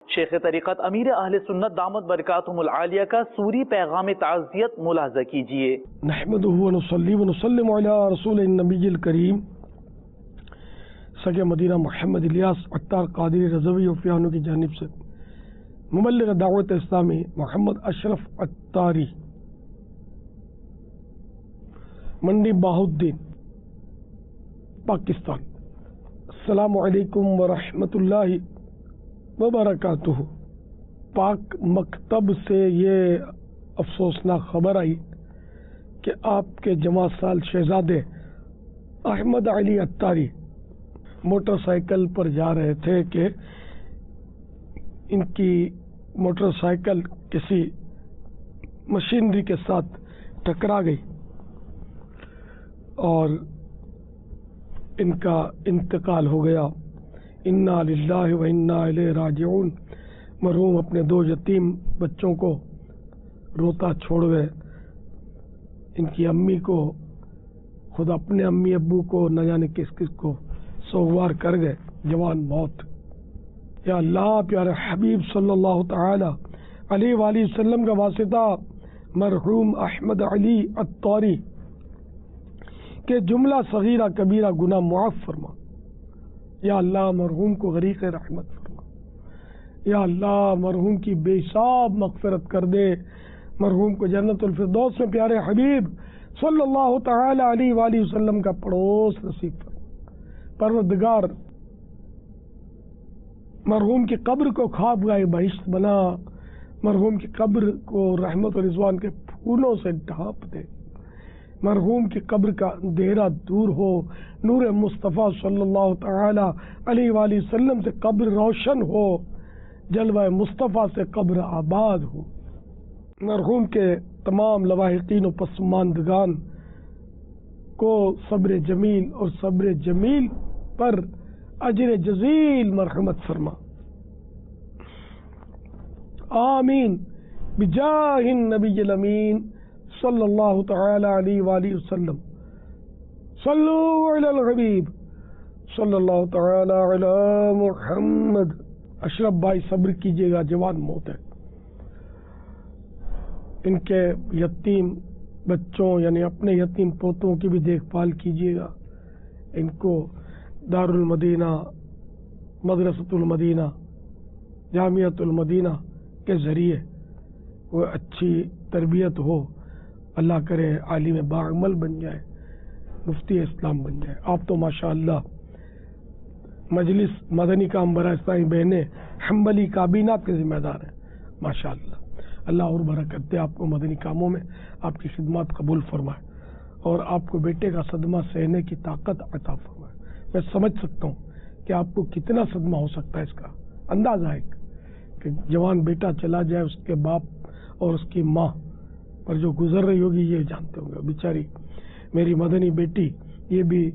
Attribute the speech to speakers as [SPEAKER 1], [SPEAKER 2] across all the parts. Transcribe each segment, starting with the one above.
[SPEAKER 1] شیخ طریقت امیر اہل سنت دامت برکاتہم العالیہ کا سوری پیغام تعزیت ملاحظہ کیجیے۔
[SPEAKER 2] نحمدہ و نصلی و نسلم علی رسول النبی الکریم سگے مدینہ محمد الیاس عطار قادری رضوی وفیانو کی جانب سے مبلغ دعوت اسلامی محمد اشرف عطاری منڈی بہاؤالدین پاکستان۔ السلام علیکم ورحمۃ اللہ وبرکاتہ۔ پاک مکتب سے یہ افسوسناک خبر آئی کہ آپ کے جمع سال شہزادے احمد علی عطاری موٹر سائیکل پر جا رہے تھے کہ ان کی موٹر سائیکل کسی مشینری کے ساتھ ٹکرا گئی اور ان کا انتقال ہو گیا۔ انا للہ و انا الیہ راجعون۔ مرحوم اپنے 2 یتیم بچوں کو روتا چھوڑ گئے، ان کی امی کو، خود اپنے امی ابو کو، نہ جانے کس کس کو سوگوار کر گئے، جوان موت۔ یا اللہ پیارے حبیب صلی اللہ تعالی علیہ وآلہ وسلم کا واسطہ مرحوم احمد علی عطاری کہ جملہ صغیرہ کبیرہ گناہ معاف فرما۔ یا اللہ مرحوم کو غریق رحمت فرما۔ یا اللہ مرحوم کی بے حساب مغفرت کر دے، مرحوم کو جنت الفردوس میں پیارے حبیب صلی اللہ تعالی علیہ وآلہ وسلم کا پڑوس نصیب فرما۔ پروردگار مرحوم کی قبر کو خوابگاہ بہشت بنا، مرحوم کی قبر کو رحمت و رضوان کے پھولوں سے ڈھانپ دے، مرحوم کی قبر کا اندھیرا دور ہو، نور مصطفیٰ صلی اللہ تعالی علیہ وآلہ وسلم سے قبر روشن ہو، جلوہ مصطفیٰ سے قبر آباد ہو۔ مرحوم کے تمام لواحقین و پسماندگان کو صبر جمیل اور صبر جمیل پر اجر جزیل مرحمت فرما، آمین بجاہ النبی الامین صلی اللہ تعالی علیہ وآلہ وسلم۔ صلو علی الحبیب صلی اللہ تعالی علی محمد۔ اشرف بھائی صبر کیجیے گا، جوان موت ہے۔ ان کے یتیم بچوں یعنی اپنے یتیم پوتوں کی بھی دیکھ بھال کیجیے گا، ان کو دار المدینہ، مدرسۃ المدینہ، جامعۃ المدینہ کے ذریعے وہ اچھی تربیت ہو، اللہ کرے عالم باعمل بن جائے، مفتی اسلام بن جائے۔ آپ تو ماشاءاللہ مجلس مدنی کام برائے اسلامی بہنیں حنبلی کابینات کے ذمہ دار ہیں، ماشاءاللہ۔ اللہ اور برکت دے آپ کو مدنی کاموں میں، آپ کی خدمات قبول فرمائے اور آپ کو بیٹے کا صدمہ سہنے کی طاقت عطا فرمائے۔ میں سمجھ سکتا ہوں کہ آپ کو کتنا صدمہ ہو سکتا ہے، اس کا اندازہ ہے کہ جوان بیٹا چلا جائے، اس کے باپ اور اس کی ماں پر جو گزر رہی ہوگی یہ جانتے ہوں گے۔ بیچاری میری مدنی بیٹی یہ بھی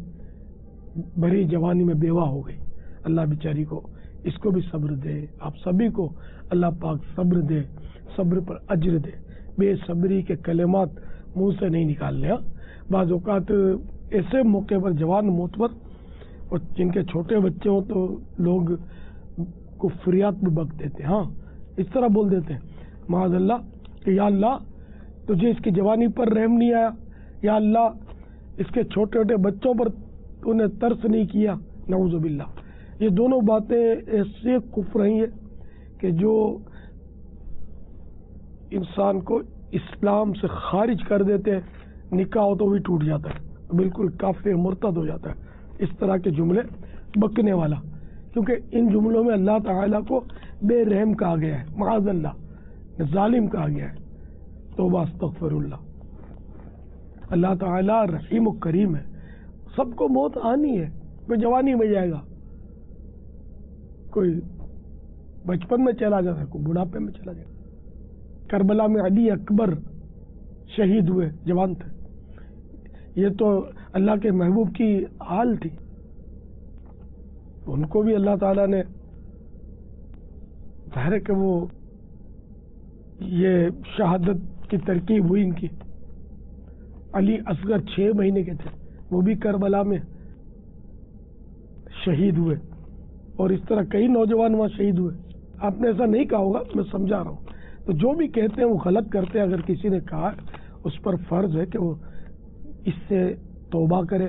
[SPEAKER 2] بڑی جوانی میں بیوہ ہو گئی، اللہ بیچاری کو اس کو بھی صبر دے، آپ سبھی کو اللہ پاک صبر دے، صبر پر اجر دے۔ بے صبری کے کلمات منہ سے نہیں نکالنے۔ بعض اوقات ایسے موقع پر جوان موت پر اور جن کے چھوٹے بچے ہوں تو لوگ کو فریاد بھی بک دیتے ہیں، ہاں اس طرح بول دیتے ہیں معاذ اللہ کہ یا اللہ تجھے اس کی جوانی پر رحم نہیں آیا، یا اللہ اس کے چھوٹے چھوٹے بچوں پر تو نے ترس نہیں کیا، نعوذ باللہ۔ یہ دونوں باتیں ایسے کفر ہیں کہ جو انسان کو اسلام سے خارج کر دیتے ہیں، نکاح ہو تو بھی ٹوٹ جاتا ہے، بالکل کافر مرتد ہو جاتا ہے۔ اس طرح کے جملے بکنے والا، کیونکہ ان جملوں میں اللہ تعالیٰ کو بے رحم کہا گیا ہے، معاذ اللہ ظالم کہا گیا ہے۔ توبہ استغفر اللہ۔ اللہ تعالیٰ رحیم و کریم ہے، سب کو موت آنی ہے، کوئی جوانی میں جائے گا، کوئی بچپن میں چلا جاتا ہے، کوئی بڑھاپے میں چلا جائے گا۔ کربلا میں علی اکبر شہید ہوئے، جوان تھے، یہ تو اللہ کے محبوب کی حال تھی، ان کو بھی اللہ تعالیٰ نے ظاہر ہے کہ وہ یہ شہادت کی ترکیب ہوئی ان کی۔ علی اصغر 6 مہینے کے تھے، وہ بھی کربلا میں شہید ہوئے، اور اس طرح کئی نوجوان وہاں شہید ہوئے۔ آپ نے ایسا نہیں کہا ہوگا، میں سمجھا رہا ہوں. تو جو بھی کہتے ہیں وہ غلط کرتے ہیں. اگر کسی نے کہا اس پر فرض ہے کہ وہ اس سے توبہ کرے،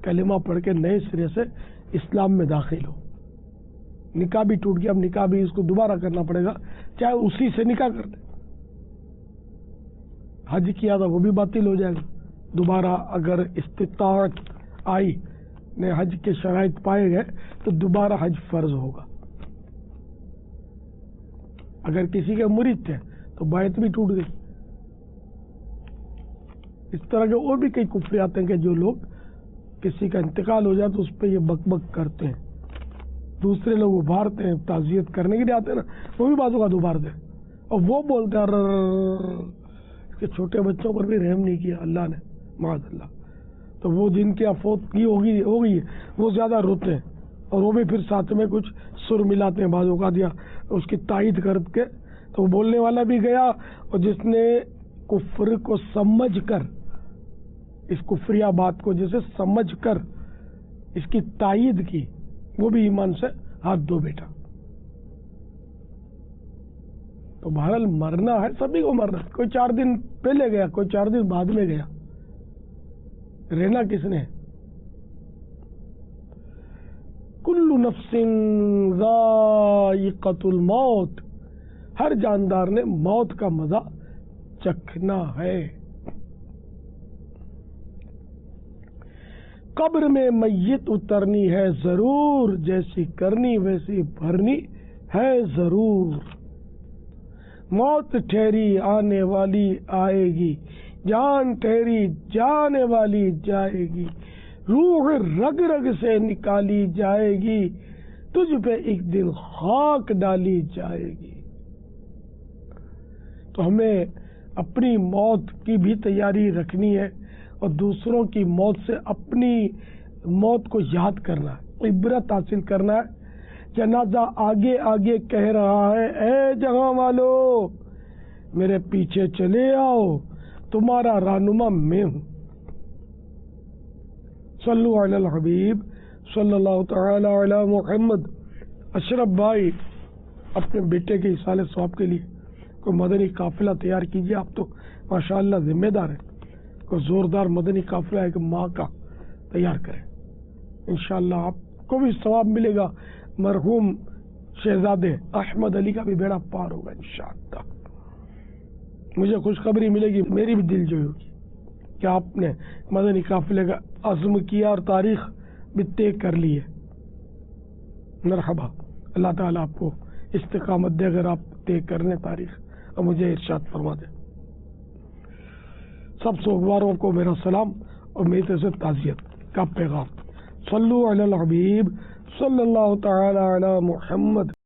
[SPEAKER 2] کلمہ پڑھ کے نئے سرے سے اسلام میں داخل ہو. نکاح بھی ٹوٹ گیا، اب نکاح بھی اس کو دوبارہ کرنا پڑے گا، چاہے اسی سے نکاح کر دے. حج کیا تھا وہ بھی باطل ہو جائے گا. دوبارہ اگر استطاعت آئی نے حج کے شرائط پائے گئے تو دوبارہ حج فرض ہوگا. اگر کسی کے مرید تھے تو بیعت بھی ٹوٹ گئی. اس طرح کے اور بھی کئی کفریات ہیں کہ جو لوگ کسی کا انتقال ہو جائے تو اس پہ یہ بک بک کرتے ہیں. دوسرے لوگ ابھارتے ہیں، تعزیت کرنے کے لیے آتے ہیں نا، وہ بھی بازو کا ابھارتے ہیں اور وہ بولتے ہیں اس کے چھوٹے بچوں پر بھی رحم نہیں کیا اللہ نے، معاذ اللہ. تو وہ جن کی افوتگی ہو گئی وہ زیادہ روتے ہیں اور وہ بھی پھر ساتھ میں کچھ سر ملاتے ہیں بعض اوقات یا اس کی تائید کر کے. تو وہ بولنے والا بھی گیا اور جس نے کفر کو سمجھ کر، اس کفریہ بات کو جسے سمجھ کر اس کی تائید کی، وہ بھی ایمان سے ہاتھ دھو بیٹا. تو بہرحال مرنا ہے، سبھی کو مرنا ہے. کوئی 4 دن پہلے گیا، کوئی 4 دن بعد میں گیا، رہنا کس نے؟ کل نفس ذائقۃ الموت، ہر جاندار نے موت کا مزہ چکھنا ہے. قبر میں میت اترنی ہے ضرور، جیسی کرنی ویسی بھرنی ہے ضرور. موت ٹھہری آنے والی آئے گی، جان ٹھہری جانے والی جائے گی. روح رگ رگ سے نکالی جائے گی، تجھ پہ ایک دن خاک ڈالی جائے گی. تو ہمیں اپنی موت کی بھی تیاری رکھنی ہے اور دوسروں کی موت سے اپنی موت کو یاد کرنا ہے، عبرت حاصل کرنا ہے. جنازہ آگے آگے کہہ رہا ہے، اے جہاں والو میرے پیچھے چلے آؤ، تمہارا رہنما میں ہوں. صلو علی الحبیب صلی اللہ تعالی علی محمد. اشرف بھائی اپنے بیٹے کے اصالہ ثواب کے لیے کوئی مدنی قافلہ تیار کیجیے. آپ تو ماشاءاللہ ذمہ دار ہیں، کوئی زوردار مدنی قافلہ ایک ماہ کا تیار کریں. انشاءاللہ آپ کو بھی ثواب ملے گا، مرحوم شہزادے احمد علی کا بھی بیڑا پار ہوگا انشاءاللہ. مجھے خوشخبری ملے گی، میری بھی دل جوئی ہوگی کہ آپ نے مدنی قافلے کا عزم کیا اور تاریخ بھی طے کر لی ہے. مرحبا، اللہ تعالیٰ آپ کو استقامت دے اگر آپ طے کرنے تاریخ، اور مجھے ارشاد فرما دے. سب سوگواروں کو میرا سلام اور میری طرف سے تعزیت کا پیغام. صلو علی الحبیب صلی اللہ تعالی علی محمد.